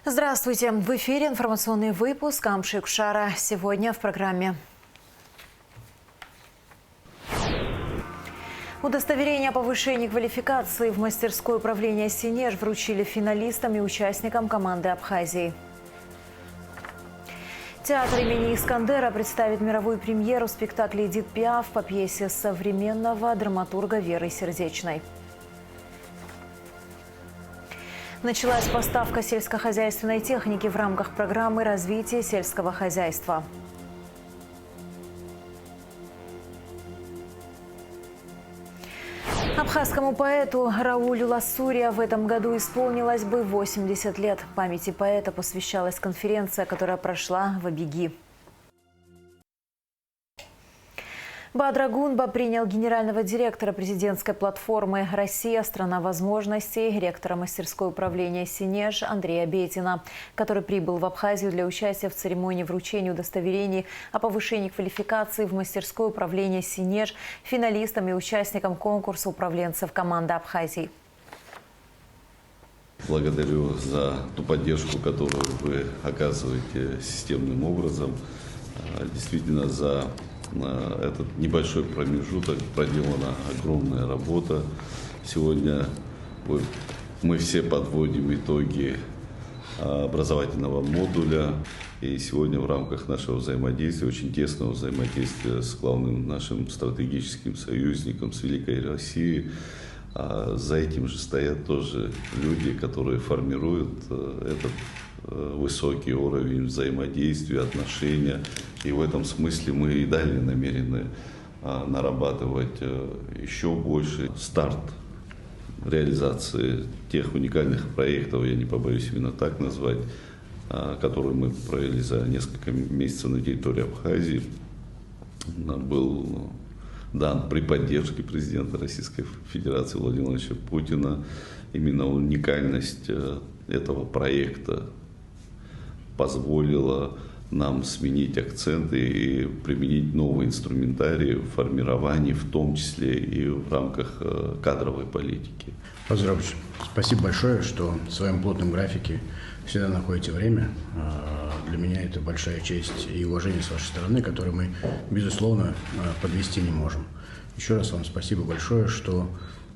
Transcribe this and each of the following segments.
Здравствуйте! В эфире информационный выпуск Амшик Шара. Сегодня в программе. Удостоверение о повышении квалификации в мастерской управления «Синеж» вручили финалистам и участникам команды Абхазии. Театр имени Искандера представит мировую премьеру спектакля «Эдит Пиаф» по пьесе современного драматурга Веры Сердечной. Началась поставка сельскохозяйственной техники в рамках программы развития сельского хозяйства. Абхазскому поэту Раулю Лассурия в этом году исполнилось бы 80 лет. Памяти поэта посвящалась конференция, которая прошла в Абиги. Бадра Гунба принял генерального директора президентской платформы «Россия. Страна возможностей», ректора мастерской управления «Синеж» Андрея Бетина, который прибыл в Абхазию для участия в церемонии вручения удостоверений о повышении квалификации в мастерской управления «Синеж» финалистам и участникам конкурса управленцев команды Абхазии. Благодарю за ту поддержку, которую вы оказываете системным образом. Действительно, за этот небольшой промежуток проделана огромная работа. Сегодня мы все подводим итоги образовательного модуля. И сегодня в рамках нашего взаимодействия, очень тесного взаимодействия с главным нашим стратегическим союзником, с Великой Россией, за этим же стоят тоже люди, которые формируют этот высокий уровень взаимодействия, отношения. И в этом смысле мы и далее намерены нарабатывать еще больше. Старт реализации тех уникальных проектов, я не побоюсь именно так назвать, которые мы провели за несколько месяцев на территории Абхазии, был дан при поддержке президента Российской Федерации Владимира Владимировича Путина. Именно уникальность этого проекта позволила нам сменить акценты и применить новый инструментарий в формировании, в том числе и в рамках кадровой политики. Поздравляю. Спасибо большое, что в своем плотном графике всегда находите время. Для меня это большая честь и уважение с вашей стороны, которое мы, безусловно, подвести не можем. Еще раз вам спасибо большое, что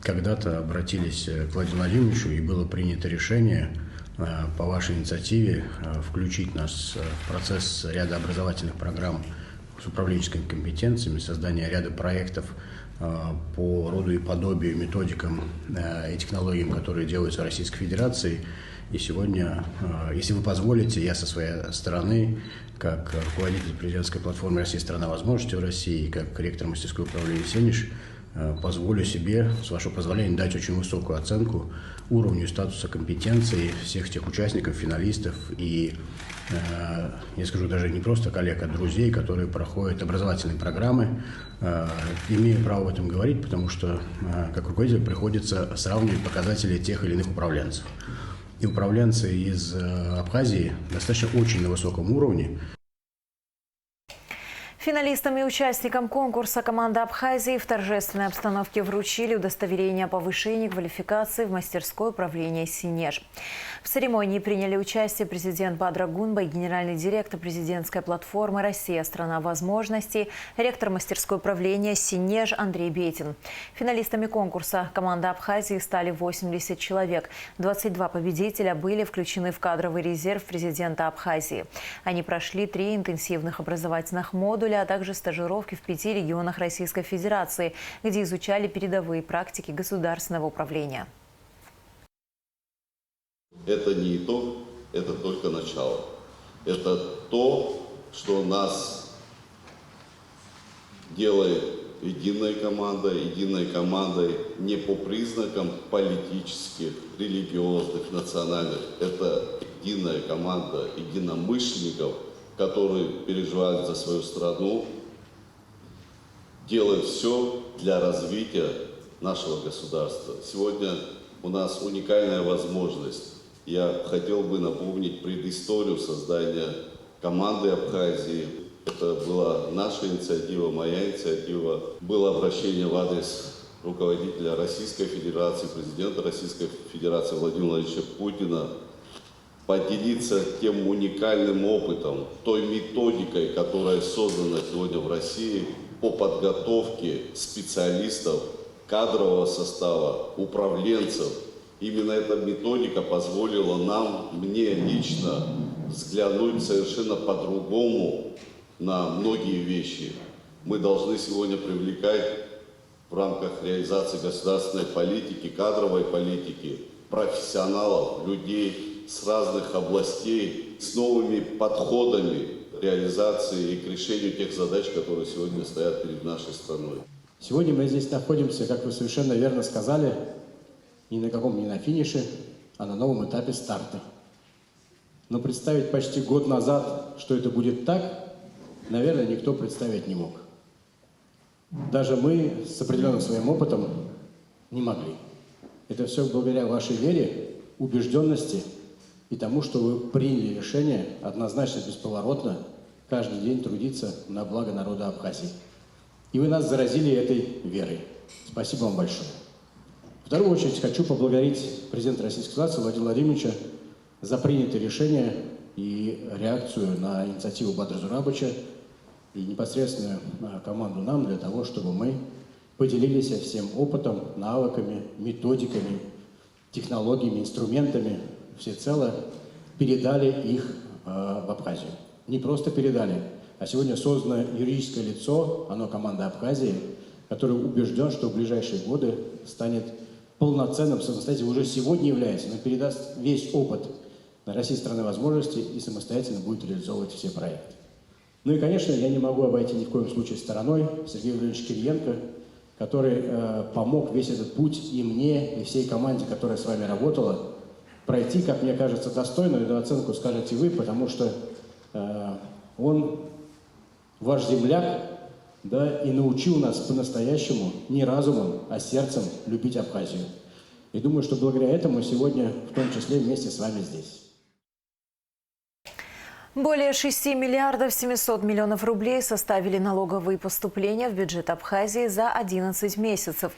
когда-то обратились к Владимиру Владимировичу и было принято решение по вашей инициативе включить нас в процесс ряда образовательных программ с управленческими компетенциями, создания ряда проектов по роду и подобию, методикам и технологиям, которые делаются в Российской Федерации. И сегодня, если вы позволите, я со своей стороны, как руководитель президентской платформы «Россия. Страна возможностей» в России, как ректор мастерской управления «Синеж», позволю себе, с вашего позволения, дать очень высокую оценку уровню и статуса компетенции всех тех участников, финалистов и, я скажу, даже не просто коллег, а друзей, которые проходят образовательные программы. Имею право об этом говорить, потому что, как руководитель, приходится сравнивать показатели тех или иных управленцев. И управленцы из Абхазии достаточно очень на высоком уровне. Финалистам и участникам конкурса команды Абхазии в торжественной обстановке вручили удостоверение о повышении квалификации в мастерской управления «Синеж». В церемонии приняли участие президент Бадра Гунба и генеральный директор президентской платформы «Россия. Страна возможностей», ректор мастерской управления «Синеж» Андрей Бетин. Финалистами конкурса команды Абхазии стали 80 человек. 22 победителя были включены в кадровый резерв президента Абхазии. Они прошли 3 интенсивных образовательных модуля, а также стажировки в 5 регионах Российской Федерации, где изучали передовые практики государственного управления. Это не итог, это только начало. Это то, что нас делает единой командой не по признакам политических, религиозных, национальных. Это единая команда единомышленников, которые переживают за свою страну, делают все для развития нашего государства. Сегодня у нас уникальная возможность. Я хотел бы напомнить предысторию создания команды Абхазии. Это была наша инициатива, моя инициатива. Было обращение в адрес руководителя Российской Федерации, президента Российской Федерации Владимира Владимировича Путина поделиться тем уникальным опытом, той методикой, которая создана сегодня в России по подготовке специалистов, кадрового состава, управленцев. Именно эта методика позволила нам, мне лично, взглянуть совершенно по-другому на многие вещи. Мы должны сегодня привлекать в рамках реализации государственной политики, кадровой политики, профессионалов, людей с разных областей, с новыми подходами реализации и к решению тех задач, которые сегодня стоят перед нашей страной. Сегодня мы здесь находимся, как вы совершенно верно сказали, не на финише, а на новом этапе старта. Но представить почти год назад, что это будет так, наверное, никто представить не мог. Даже мы с определенным своим опытом не могли. Это все благодаря вашей вере, убежденности и тому, что вы приняли решение однозначно, бесповоротно каждый день трудиться на благо народа Абхазии. И вы нас заразили этой верой. Спасибо вам большое. В вторую очередь хочу поблагодарить президента Российской Федерации Владимира Владимировича за принятое решение и реакцию на инициативу Бадра Зурабовича и непосредственную команду нам для того, чтобы мы поделились всем опытом, навыками, методиками, технологиями, инструментами, всецело передали их в Абхазию. Не просто передали, а сегодня создано юридическое лицо, оно команда Абхазии, который убежден, что в ближайшие годы станет полноценным, самостоятельным, уже сегодня является, но передаст весь опыт на России страны возможностей и самостоятельно будет реализовывать все проекты. Ну и, конечно, я не могу обойти ни в коем случае стороной Сергея Владимировича Кириенко, который помог весь этот путь и мне, и всей команде, которая с вами работала, пройти, как мне кажется, достойную, эту оценку скажете вы, потому что он ваш земляк, да, и научил нас по-настоящему не разумом, а сердцем любить Абхазию. И думаю, что благодаря этому сегодня, в том числе, вместе с вами здесь. Более 6 миллиардов 700 миллионов рублей составили налоговые поступления в бюджет Абхазии за 11 месяцев.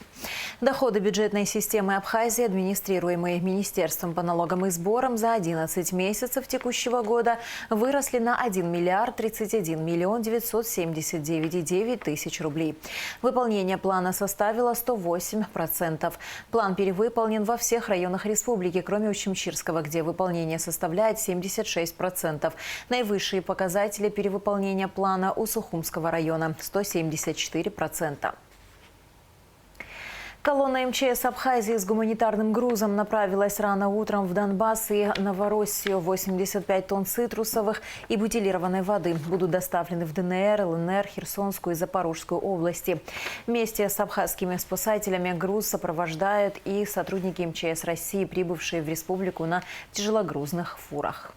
Доходы бюджетной системы Абхазии, администрируемые Министерством по налогам и сборам, за 11 месяцев текущего года выросли на 1 миллиард 31 миллион 979,9 тысяч рублей. Выполнение плана составило 108%. План перевыполнен во всех районах республики, кроме Учимчирского, где выполнение составляет 76%. Наивысшие показатели перевыполнения плана у Сухумского района – 174%. Колонна МЧС Абхазии с гуманитарным грузом направилась рано утром в Донбасс и Новороссию. 85 тонн цитрусовых и бутилированной воды будут доставлены в ДНР, ЛНР, Херсонскую и Запорожскую области. Вместе с абхазскими спасателями груз сопровождают и сотрудники МЧС России, прибывшие в республику на тяжелогрузных фурах.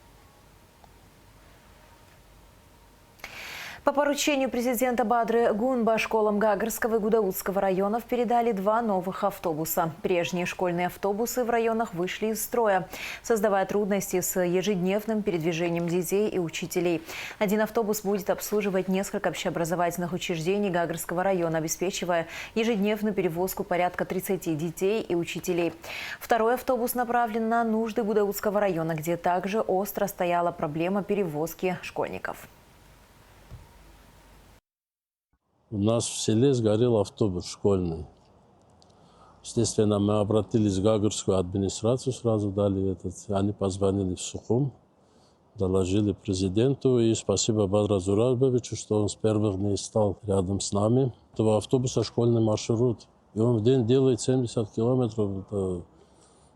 По поручению президента Бадры Гунба школам Гагарского и Гудаутского районов передали 2 новых автобуса. Прежние школьные автобусы в районах вышли из строя, создавая трудности с ежедневным передвижением детей и учителей. Один автобус будет обслуживать несколько общеобразовательных учреждений Гагарского района, обеспечивая ежедневную перевозку порядка 30 детей и учителей. Второй автобус направлен на нужды Гудаутского района, где также остро стояла проблема перевозки школьников. У нас в селе сгорел автобус школьный. Естественно, мы обратились в Гагарскую администрацию, сразу дали они позвонили в Сухум, доложили президенту. И спасибо Бадру Зурабовичу, что он с первых дней стал рядом с нами. Этого автобуса школьный маршрут. И он в день делает 70 километров. Это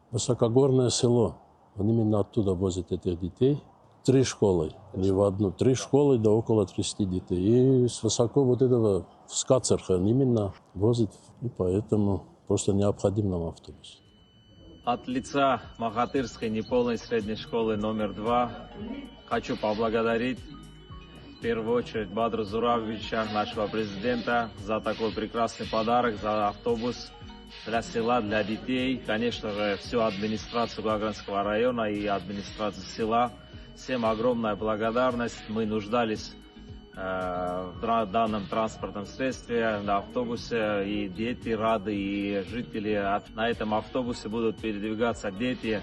высокогорное село. Он именно оттуда возит этих детей. 3 школы, не в одну, 3 школы, да около 30 детей. И с высоко вот этого в Скацерха именно возит, и поэтому просто необходим нам автобус. От лица Махатырской неполной средней школы номер 2 хочу поблагодарить в первую очередь Бадру Зурабовича, нашего президента, за такой прекрасный подарок, за автобус для села, для детей. Конечно же, всю администрацию Гагарского района и администрацию села. Всем огромная благодарность. Мы нуждались в данном транспортном средстве, на автобусе, и дети рады, и жители. На этом автобусе будут передвигаться дети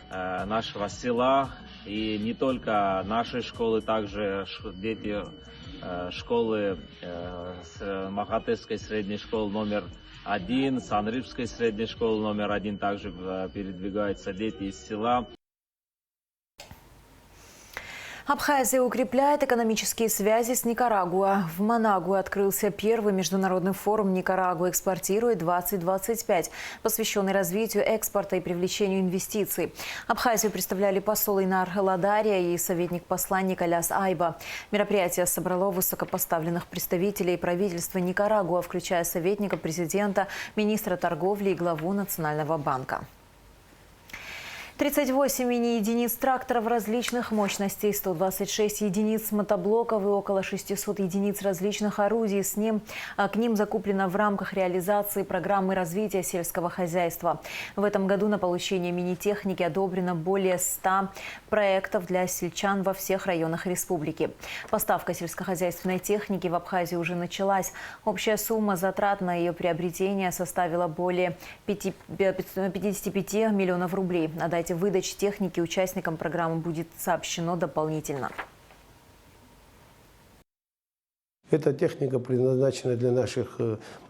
нашего села, И не только нашей школы, также дети школы Махатырской средней школы номер 1, Санрыбской средней школы номер 1, также передвигаются дети из села. Абхазия укрепляет экономические связи с Никарагуа. В Манагуа открылся первый международный форум «Никарагуа экспортирует-2025», посвященный развитию экспорта и привлечению инвестиций. Абхазию представляли посол Инар Ладария и советник посланника Ляс Айба. Мероприятие собрало высокопоставленных представителей правительства Никарагуа, включая советника президента, министра торговли и главу Национального банка. 38 мини-единиц тракторов различных мощностей, 126 единиц мотоблоков и около 600 единиц различных орудий. К ним закуплено в рамках реализации программы развития сельского хозяйства. В этом году на получение мини-техники одобрено более 100 проектов для сельчан во всех районах республики. Поставка сельскохозяйственной техники в Абхазии уже началась. Общая сумма затрат на ее приобретение составила более 55 миллионов рублей. О дате выдачи техники участникам программы будет сообщено дополнительно. Эта техника предназначена для наших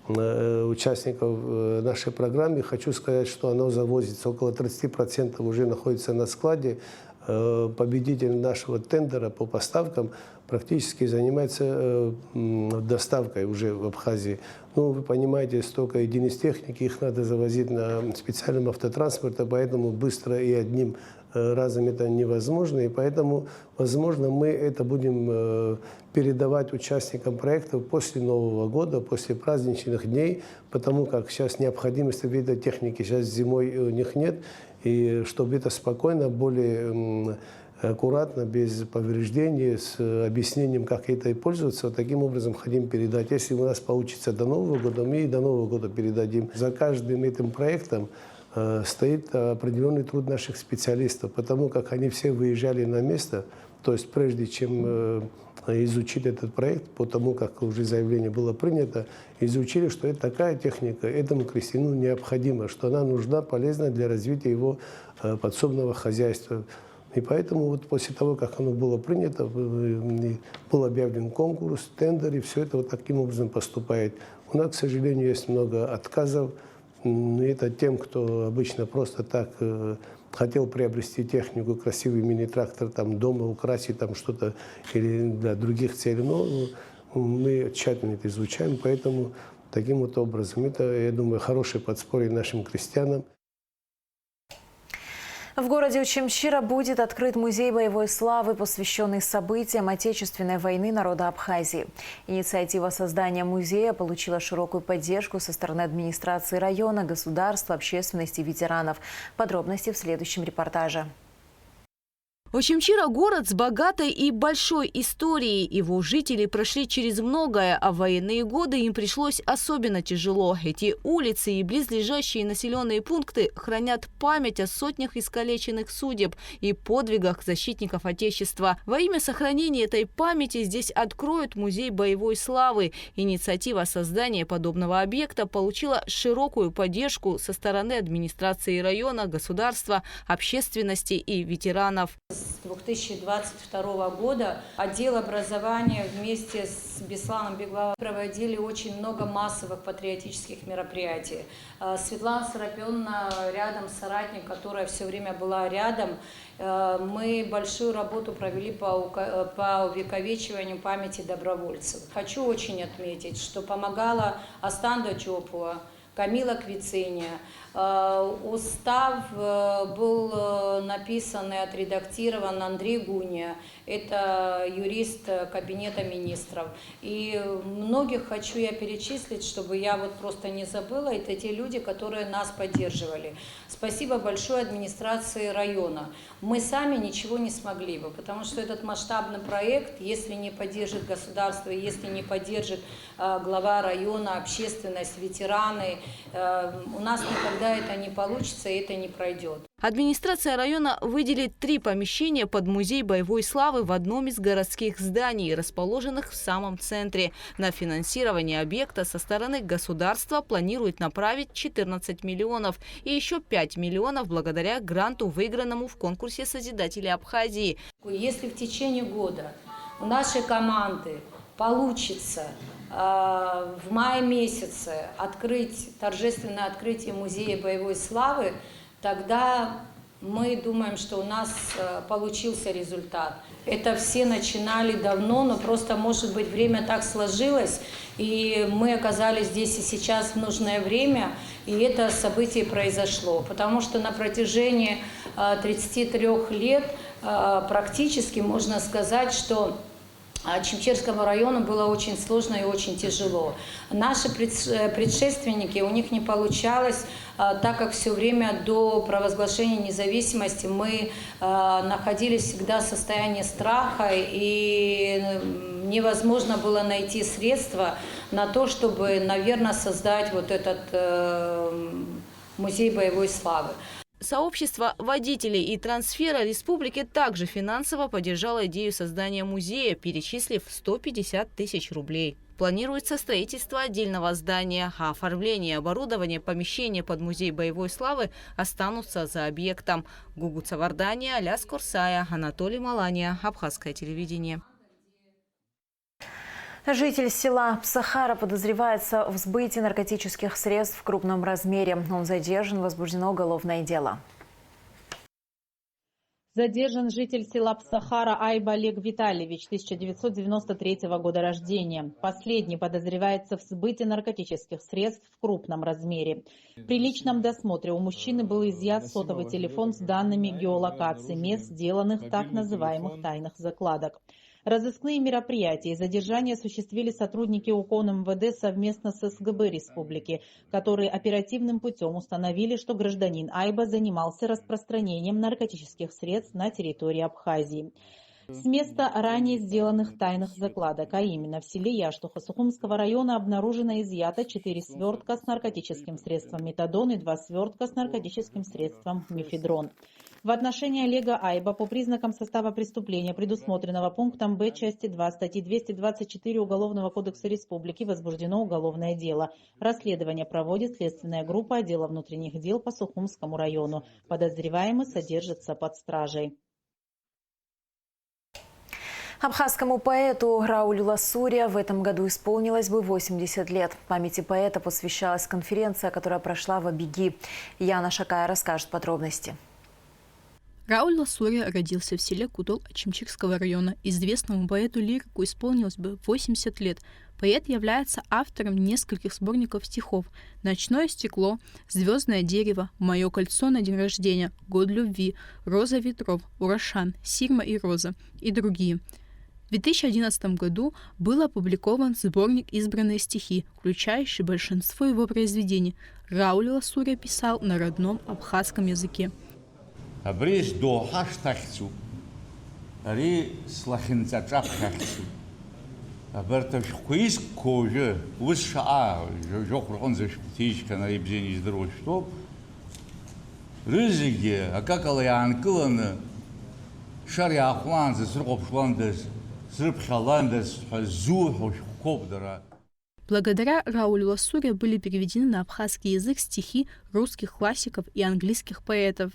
участников нашей программы. Хочу сказать, что она завозится, около 30% уже находится на складе. Победитель нашего тендера по поставкам практически занимается доставкой уже в Абхазии. Ну, вы понимаете, столько единиц техники, их надо завозить на специальном автотранспорте, поэтому быстро и одним разом это невозможно. И поэтому, возможно, мы это будем передавать участникам проектов после Нового года, после праздничных дней, потому как сейчас необходимости в этой технике сейчас зимой у них нет. И чтобы это спокойно, более аккуратно, без повреждений, с объяснением, как это пользоваться, вот таким образом хотим передать. Если у нас получится до Нового года, мы и до Нового года передадим. За каждым этим проектом стоит определенный труд наших специалистов, потому как они все выезжали на место, то есть прежде чем изучить этот проект, потому как уже заявление было принято, изучили, что это такая техника этому крестьянину необходима, что она нужна, полезна для развития его подсобного хозяйства. И поэтому вот после того, как оно было принято, был объявлен конкурс, тендер, и все это вот таким образом поступает. У нас, к сожалению, есть много отказов. Это тем, кто обычно просто так хотел приобрести технику, красивый мини-трактор, там дома украсить, там что-то или для других целей. Но мы тщательно это изучаем, поэтому таким вот образом это, я думаю, хорошее подспорье нашим крестьянам. В городе Учимчира будет открыт музей боевой славы, посвященный событиям Отечественной войны народа Абхазии. Инициатива создания музея получила широкую поддержку со стороны администрации района, государства, общественности и ветеранов. Подробности в следующем репортаже. Учимчира – город с богатой и большой историей. Его жители прошли через многое, а в военные годы им пришлось особенно тяжело. Эти улицы и близлежащие населенные пункты хранят память о сотнях искалеченных судеб и подвигах защитников Отечества. Во имя сохранения этой памяти здесь откроют музей боевой славы. Инициатива создания подобного объекта получила широкую поддержку со стороны администрации района, государства, общественности и ветеранов. С 2022 года отдел образования вместе с Бесланом Бегловым проводили очень много массовых патриотических мероприятий. Светлана Сарапионовна рядом, соратник, которая все время была рядом. Мы большую работу провели по увековечиванию памяти добровольцев. Хочу очень отметить, что помогала Астанда Чопуа, Камила Квициния. Устав был написан и отредактирован Андрей Гуния. Это юрист Кабинета министров. И многих хочу я перечислить, чтобы я вот просто не забыла. Это те люди, которые нас поддерживали. Спасибо большое администрации района. Мы сами ничего не смогли бы, потому что этот масштабный проект, если не поддержит государство, если не поддержит глава района, общественность, ветераны, у нас никогда это не получится и это не пройдет. Администрация района выделит 3 помещения под музей боевой славы в одном из городских зданий, расположенных в самом центре. На финансирование объекта со стороны государства планирует направить 14 миллионов и еще 5 миллионов благодаря гранту, выигранному в конкурсе «Созидатели Абхазии». Если в течение года у нашей команды получится в мае месяце открыть торжественное открытие музея боевой славы, тогда мы думаем, что у нас получился результат. Это все начинали давно, но просто, может быть, время так сложилось, и мы оказались здесь и сейчас в нужное время, и это событие произошло. Потому что на протяжении 33 лет практически можно сказать, что Чимчерскому району было очень сложно и очень тяжело. Наши предшественники, у них не получалось, так как все время до провозглашения независимости мы находились всегда в состоянии страха, и невозможно было найти средства на то, чтобы, наверное, создать вот этот музей боевой славы. Сообщество водителей и трансфера республики также финансово поддержало идею создания музея, перечислив 150 тысяч рублей. Планируется строительство отдельного здания, а оформление и оборудование помещения под музей боевой славы останутся за объектом. Гугу Цавардания, Аляс Курсая, Анатолий Малания, Абхазское телевидение. Житель села Псахара подозревается в сбытии наркотических средств в крупном размере. Он задержан, возбуждено уголовное дело. Задержан житель села Псахара Айба Олег Витальевич, 1993 года рождения. Последний подозревается в сбытии наркотических средств в крупном размере. При личном досмотре у мужчины был изъят сотовый телефон с данными геолокации мест, сделанных так называемых тайных закладок. Разыскные мероприятия и задержания осуществили сотрудники УКОН МВД совместно с СГБ республики, которые оперативным путем установили, что гражданин Айба занимался распространением наркотических средств на территории Абхазии. С места ранее сделанных тайных закладок, а именно в селе Яштуха Сухумского района, обнаружено изъято 4 свертка с наркотическим средством метадон и 2 свертка с наркотическим средством мефедрон. В отношении Олега Айба по признакам состава преступления, предусмотренного пунктом Б части 2 статьи 224 Уголовного кодекса Республики, возбуждено уголовное дело. Расследование проводит следственная группа отдела внутренних дел по Сухумскому району. Подозреваемый содержится под стражей. Абхазскому поэту Раулю Ласуре в этом году исполнилось бы 80 лет. Памяти поэта посвящалась конференция, которая прошла в Абиги. Яна Шакая расскажет подробности. Рауль Ласуре родился в селе Кутол Ачимчирского района. Известному поэту-лирику исполнилось бы 80 лет. Поэт является автором нескольких сборников стихов «Ночное стекло», «Звездное дерево», «Мое кольцо на день рождения», «Год любви», «Роза ветров», «Урашан», «Сирма и роза» и другие. В 2011 году был опубликован сборник «Избранные стихи», включающий большинство его произведений. Рауль Ласуре писал на родном абхазском языке. Абрис дохаш тахцу, ари слахинца чапхахцу. Аберташ хуис коже, ушаа, жохрон заштичка на ибзени здорово, что рызыге, а как алаянкыланы, шаряхланзы, срокопландыз, срыпхаландыз, зухош кобдара. Благодаря Раулю Ласуре были переведены на абхазский язык стихи русских классиков и английских поэтов.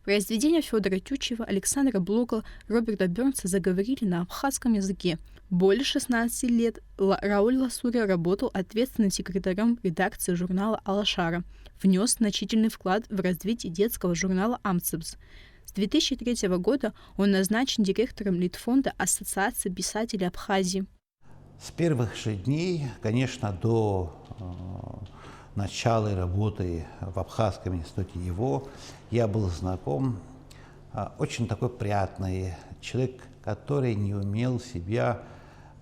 Произведения Федора Тютчева, Александра Блока, Роберта Бернса заговорили на абхазском языке. Более 16 лет Рауль Ласуре работал ответственным секретарем редакции журнала «Алашара». Внес значительный вклад в развитие детского журнала «Амцебс». С 2003 года он назначен директором Литфонда Ассоциации писателей Абхазии. С первых же дней, конечно, до начала работы в Абхазском институте ЕВО, я был знаком, очень такой приятный человек, который не умел себя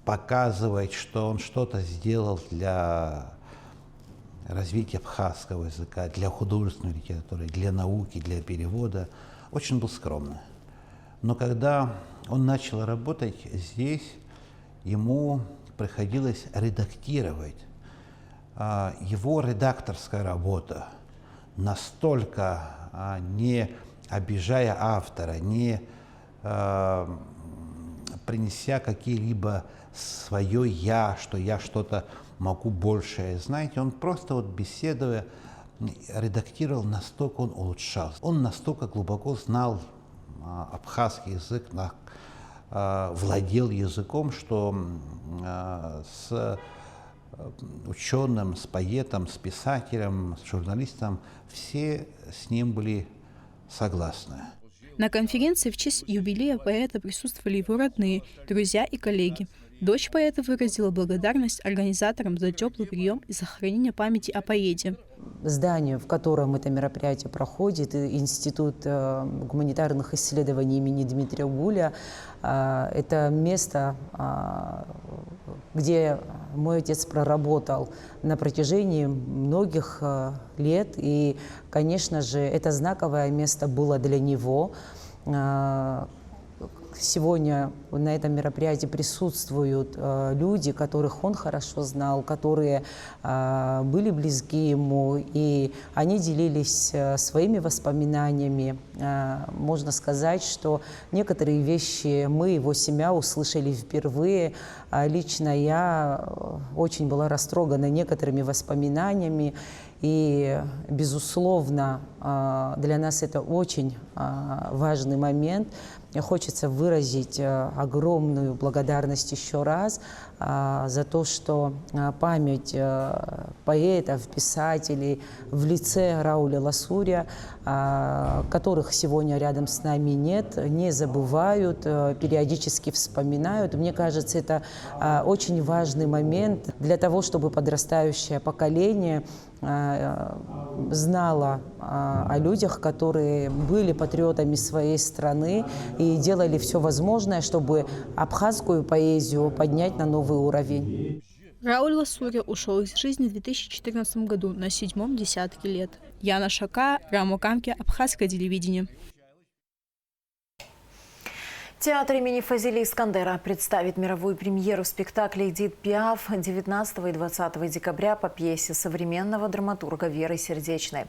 показывать, что он что-то сделал для развития абхазского языка, для художественной литературы, для науки, для перевода. Очень был скромный. Но когда он начал работать здесь, ему приходилось редактировать. Его редакторская работа настолько не обижая автора, не принеся какие-либо свое «я», что я что-то могу большее. Знаете, он просто вот беседуя, редактировал, настолько он улучшался. Он настолько глубоко знал абхазский язык, владел языком, что с ученым, с поэтом, с писателем, с журналистом все с ним были согласны. На конференции в честь юбилея поэта присутствовали его родные, друзья и коллеги. Дочь поэта выразила благодарность организаторам за теплый прием и сохранение памяти о поэте. Здание, в котором это мероприятие проходит, Институт гуманитарных исследований имени Дмитрия Гуля, это место, где мой отец проработал на протяжении многих лет. И, конечно же, это знаковое место было для него. Сегодня на этом мероприятии присутствуют люди, которых он хорошо знал, которые были близки ему, и они делились своими воспоминаниями. Можно сказать, что некоторые вещи мы, его семья, услышали впервые. Лично я очень была растрогана некоторыми воспоминаниями. И, безусловно, для нас это очень важный момент. Хочется выразить огромную благодарность еще раз за то, что память поэтов, писателей в лице Рауля Ласуря, которых сегодня рядом с нами нет, не забывают, периодически вспоминают. Мне кажется, это очень важный момент для того, чтобы подрастающее поколение знала о людях, которые были патриотами своей страны и делали все возможное, чтобы абхазскую поэзию поднять на новый уровень. Рауль Ласуря ушел из жизни в 2014 году на 7-м десятке лет. Яна Шака, Рамо Камке, Абхазское телевидение. Театр имени Фазили Искандера представит мировую премьеру спектакля «Эдит Пиаф» 19 и 20 декабря по пьесе современного драматурга Веры Сердечной.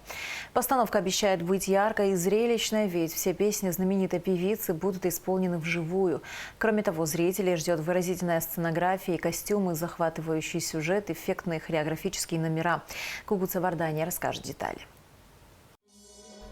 Постановка обещает быть яркой и зрелищной, ведь все песни знаменитой певицы будут исполнены вживую. Кроме того, зрителей ждет выразительная сценография и костюмы, захватывающий сюжет, эффектные хореографические номера. Кугуца Вардания расскажет детали.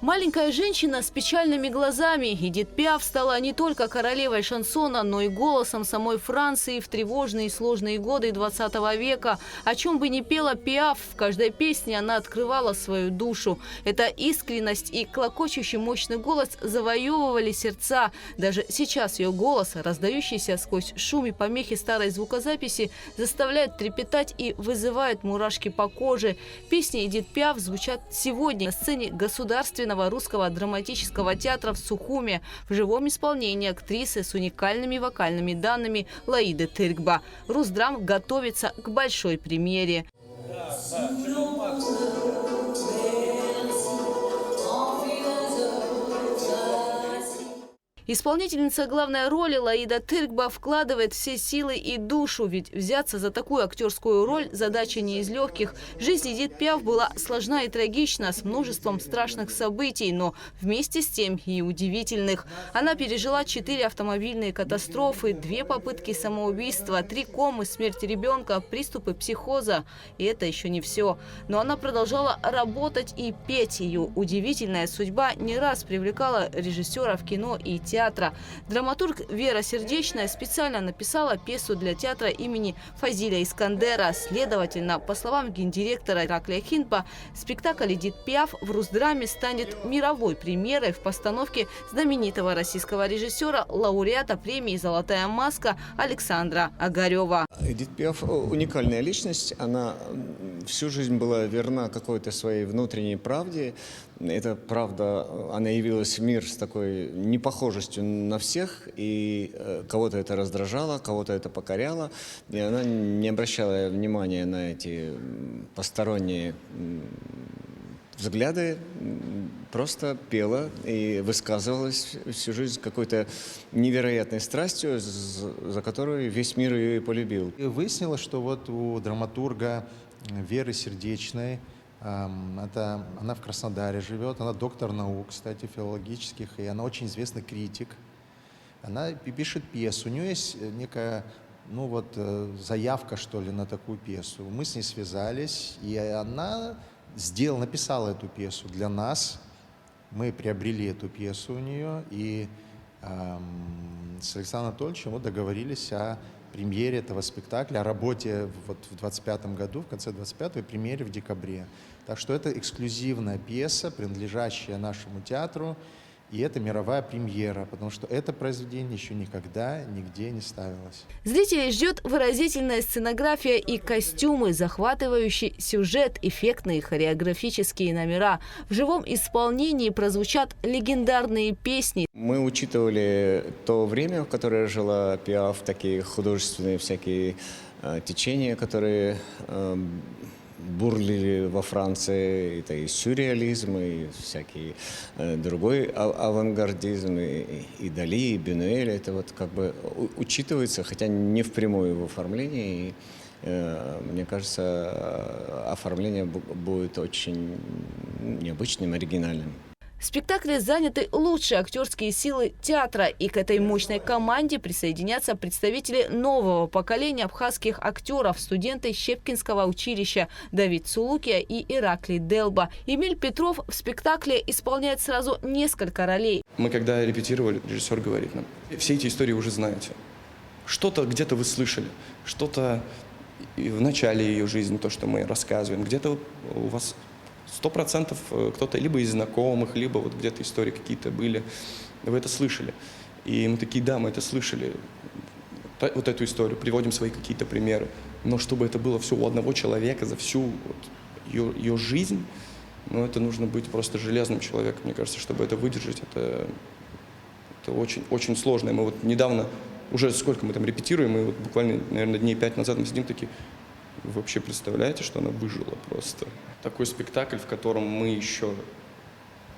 Маленькая женщина с печальными глазами. Эдит Пиаф стала не только королевой шансона, но и голосом самой Франции в тревожные и сложные годы 20 века. О чем бы ни пела Пиаф, в каждой песне она открывала свою душу. Эта искренность и клокочущий мощный голос завоевывали сердца. Даже сейчас ее голос, раздающийся сквозь шум и помехи старой звукозаписи, заставляет трепетать и вызывает мурашки по коже. Песни Эдит Пиаф звучат сегодня на сцене Государственного русского драматического театра в Сухуме в живом исполнении актрисы с уникальными вокальными данными Лаиды Тыркба. Русдрам готовится к большой премьере. Исполнительница главной роли Лаида Тыркба вкладывает все силы и душу, ведь взяться за такую актерскую роль – задача не из легких. Жизнь Эдит Пиаф была сложна и трагична, с множеством страшных событий, но вместе с тем и удивительных. Она пережила 4 автомобильные катастрофы, 2 попытки самоубийства, 3 комы, смерть ребенка, приступы психоза. И это еще не все. Но она продолжала работать и петь. Ее удивительная судьба не раз привлекала режиссеров кино и театра. Драматург Вера Сердечная специально написала пьесу для театра имени Фазиля Искандера. Следовательно, по словам гендиректора Ираклия Хинпа, спектакль «Эдит Пиаф» в Русдраме станет мировой премьерой в постановке знаменитого российского режиссера, лауреата премии «Золотая маска» Александра Огарева. Эдит Пиаф – уникальная личность. Она всю жизнь была верна какой-то своей внутренней правде. Эта правда, она явилась в мир с такой непохожестью на всех, и кого-то это раздражало, кого-то это покоряло, и она не обращала внимания на эти посторонние взгляды, просто пела и высказывалась всю жизнь какой-то невероятной страстью, за которую весь мир ее и полюбил. И выяснилось, что вот у драматурга Веры Сердечной Она в Краснодаре живет, она доктор наук, кстати, филологических, и она очень известный критик. Она пишет пьесу, у нее есть некая, заявка, что ли, на такую пьесу. Мы с ней связались, и она написала эту пьесу для нас. Мы приобрели эту пьесу у нее, и с Александром Анатольевичем договорились о премьере этого спектакля, о работе в 25 году, в конце 25-го, и премьере в декабре. Так что это эксклюзивная пьеса, принадлежащая нашему театру, и это мировая премьера, потому что это произведение еще никогда нигде не ставилось. Зрителей ждет выразительная сценография и костюмы, захватывающий сюжет, эффектные хореографические номера. В живом исполнении прозвучат легендарные песни. Мы учитывали то время, в которое жила Пиаф, такие художественные всякие течения, которые бурлили во Франции. Это и сюрреализм, и всякий другой авангардизм, и Дали, и Бенуэль. Это учитывается, хотя не впрямую в оформлении. И, мне кажется, оформление будет очень необычным, оригинальным. В спектакле заняты лучшие актерские силы театра, и к этой мощной команде присоединятся представители нового поколения абхазских актеров, студенты Щепкинского училища Давид Цулукия и Ираклий Делба. Эмиль Петров в спектакле исполняет сразу несколько ролей. Мы когда репетировали, режиссер говорит нам: все эти истории уже знаете. Что-то где-то вы слышали, что-то в начале ее жизни, то, что мы рассказываем, где-то у вас 100% кто-то либо из знакомых, либо где-то истории какие-то были. Вы это слышали. И мы такие: да, мы это слышали. Вот эту историю, приводим свои какие-то примеры. Но чтобы это было все у одного человека за всю ее жизнь, это нужно быть просто железным человеком, мне кажется, чтобы это выдержать. Это очень, очень сложно. И мы недавно, уже сколько мы там репетируем, мы буквально, наверное, дней 5 назад мы сидим такие: вы вообще представляете, что она выжила просто? Такой спектакль, в котором мы еще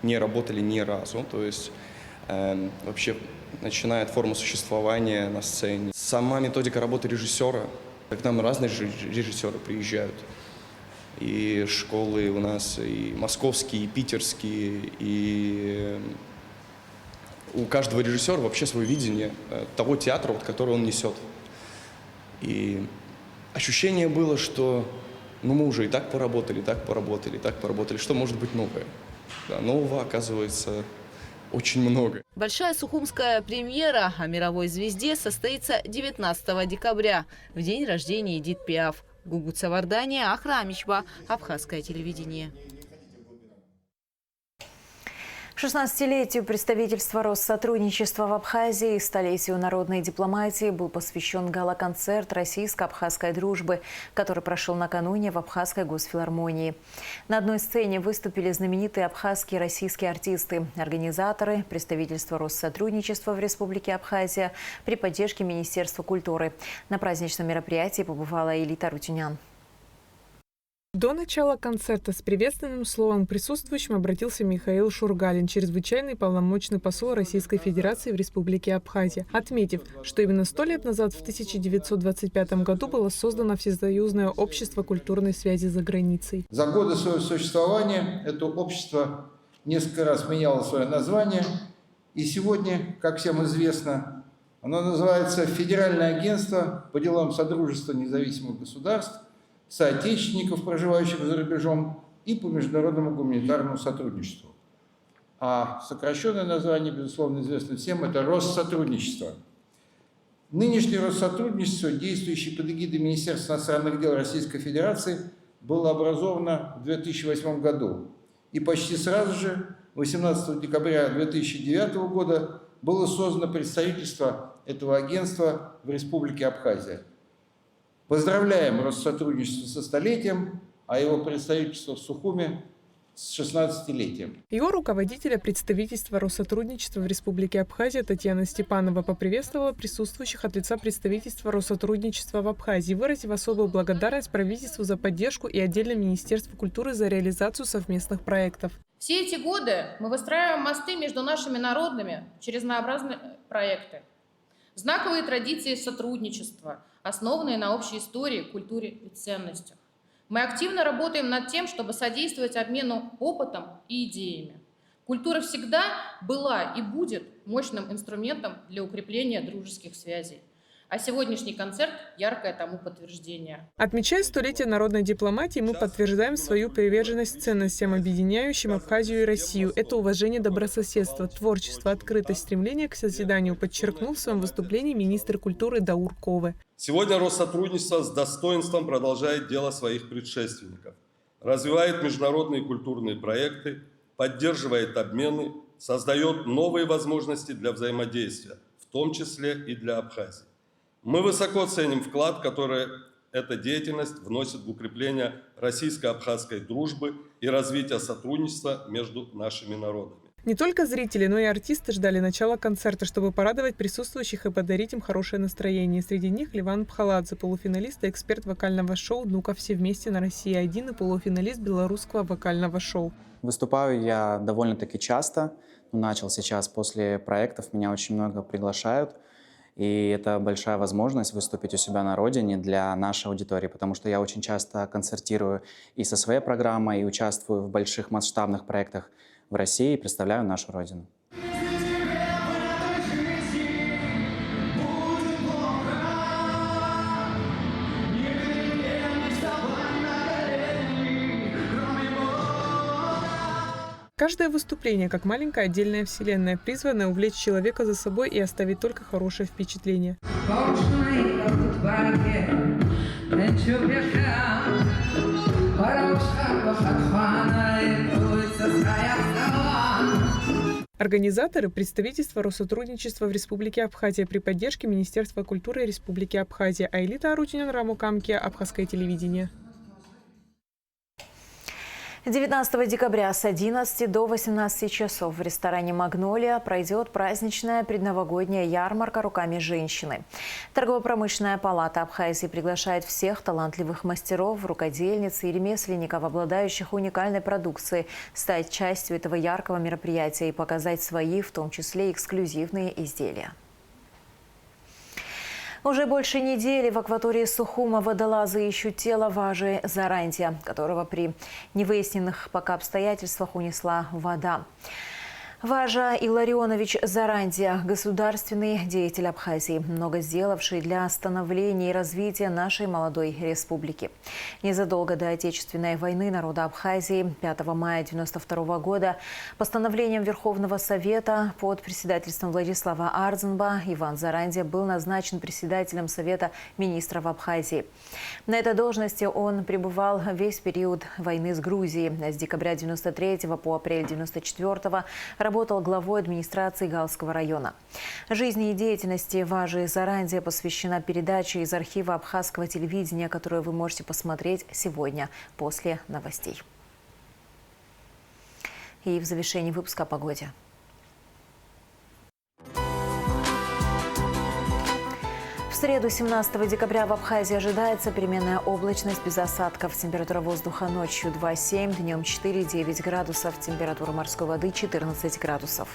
не работали ни разу, то есть вообще начиная от формы существования на сцене. Сама методика работы режиссера, к нам разные режиссеры приезжают. И школы у нас и московские, и питерские, и у каждого режиссера вообще свое видение того театра, который он несет. И ощущение было, что мы уже и так поработали, и так поработали, и так поработали. Что может быть новое? Да, нового, оказывается, очень много. Большая сухумская премьера о мировой звезде состоится 19 декабря, в день рождения Эдит Пиаф. Гугут Савардания, Ахрамичба, Абхазское телевидение. 16-летию представительства Россотрудничества в Абхазии и столетию народной дипломатии был посвящен гала-концерт российско-абхазской дружбы, который прошел накануне в Абхазской госфилармонии. На одной сцене выступили знаменитые абхазские и российские артисты, организаторы представительства Россотрудничества в Республике Абхазия при поддержке Министерства культуры. На праздничном мероприятии побывала Элита Рутюнян. До начала концерта с приветственным словом присутствующим обратился Михаил Шургалин, чрезвычайный полномочный посол Российской Федерации в Республике Абхазия, отметив, что именно 100 лет назад, в 1925 году, было создано Всесоюзное общество культурной связи за границей. За годы своего существования это общество несколько раз меняло свое название, и сегодня, как всем известно, оно называется Федеральное агентство по делам Содружества независимых государств, соотечественников, проживающих за рубежом, и по международному гуманитарному сотрудничеству. А сокращенное название, безусловно, известно всем, это Россотрудничество. Нынешнее Россотрудничество, действующее под эгидой Министерства иностранных дел Российской Федерации, было образовано в 2008 году. И почти сразу же, 18 декабря 2009 года, было создано представительство этого агентства в Республике Абхазия. Поздравляем Россотрудничество со столетием, а его представительство в Сухуме с 16-летием. Его руководителя представительства Россотрудничества в Республике Абхазия Татьяна Степанова поприветствовала присутствующих от лица представительства Россотрудничества в Абхазии, выразив особую благодарность правительству за поддержку и отдельно Министерству культуры за реализацию совместных проектов. Все эти годы мы выстраиваем мосты между нашими народами через разнообразные проекты. Знаковые традиции сотрудничества, основанные на общей истории, культуре и ценностях. Мы активно работаем над тем, чтобы содействовать обмену опытом и идеями. Культура всегда была и будет мощным инструментом для укрепления дружеских связей. А сегодняшний концерт – яркое тому подтверждение. Отмечая столетие народной дипломатии, мы подтверждаем свою приверженность ценностям, объединяющим Абхазию и Россию. Это уважение, добрососедство, творчество, открытость, стремление к созиданию, подчеркнул в своем выступлении министр культуры Даур Ковы. Сегодня Россотрудничество с достоинством продолжает дело своих предшественников, развивает международные культурные проекты, поддерживает обмены, создает новые возможности для взаимодействия, в том числе и для Абхазии. Мы высоко ценим вклад, который эта деятельность вносит в укрепление российско-абхазской дружбы и развитие сотрудничества между нашими народами. Не только зрители, но и артисты ждали начала концерта, чтобы порадовать присутствующих и подарить им хорошее настроение. Среди них Ливан Пхаладзе, полуфиналист и эксперт вокального шоу «Ну-ка все вместе на России-1» и полуфиналист белорусского вокального шоу. Выступаю я довольно-таки часто. Начал сейчас после проектов, меня очень много приглашают. И это большая возможность выступить у себя на родине для нашей аудитории, потому что я очень часто концертирую и со своей программой, и участвую в больших масштабных проектах в России и представляю нашу родину. Каждое выступление, как маленькая отдельная вселенная, призванная увлечь человека за собой и оставить только хорошее впечатление. Организаторы – представительство Россотрудничества в Республике Абхазия при поддержке Министерства культуры Республики Абхазия, а Элита Арутинен Рамукамки, Абхазское телевидение. 19 декабря с 11 до 18 часов в ресторане «Магнолия» пройдет праздничная предновогодняя ярмарка руками женщины. Торгово-промышленная палата Абхазии приглашает всех талантливых мастеров, рукодельниц и ремесленников, обладающих уникальной продукцией, стать частью этого яркого мероприятия и показать свои, в том числе эксклюзивные изделия. Уже больше недели в акватории Сухума водолазы ищут тело Важи Зарандия, которого при невыясненных пока обстоятельствах унесла вода. Важа Илларионович Зарандия – государственный деятель Абхазии, много сделавший для становления и развития нашей молодой республики. Незадолго до Отечественной войны народа Абхазии 5 мая 1992 года постановлением Верховного Совета под председательством Владислава Ардзенба Иван Зарандия был назначен председателем Совета министров Абхазии. На этой должности он пребывал весь период войны с Грузией. С декабря 1993 по апрель 1994 работал главой администрации Галского района. Жизни и деятельности Важи Зарандия посвящена передача из архива абхазского телевидения, которую вы можете посмотреть сегодня после новостей. И в завершении выпуска о погоде. В среду 17 декабря в Абхазии ожидается переменная облачность без осадков. Температура воздуха ночью 2,7, днем 4,9 градусов. Температура морской воды 14 градусов.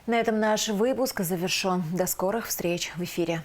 На этом наш выпуск завершен. До скорых встреч в эфире.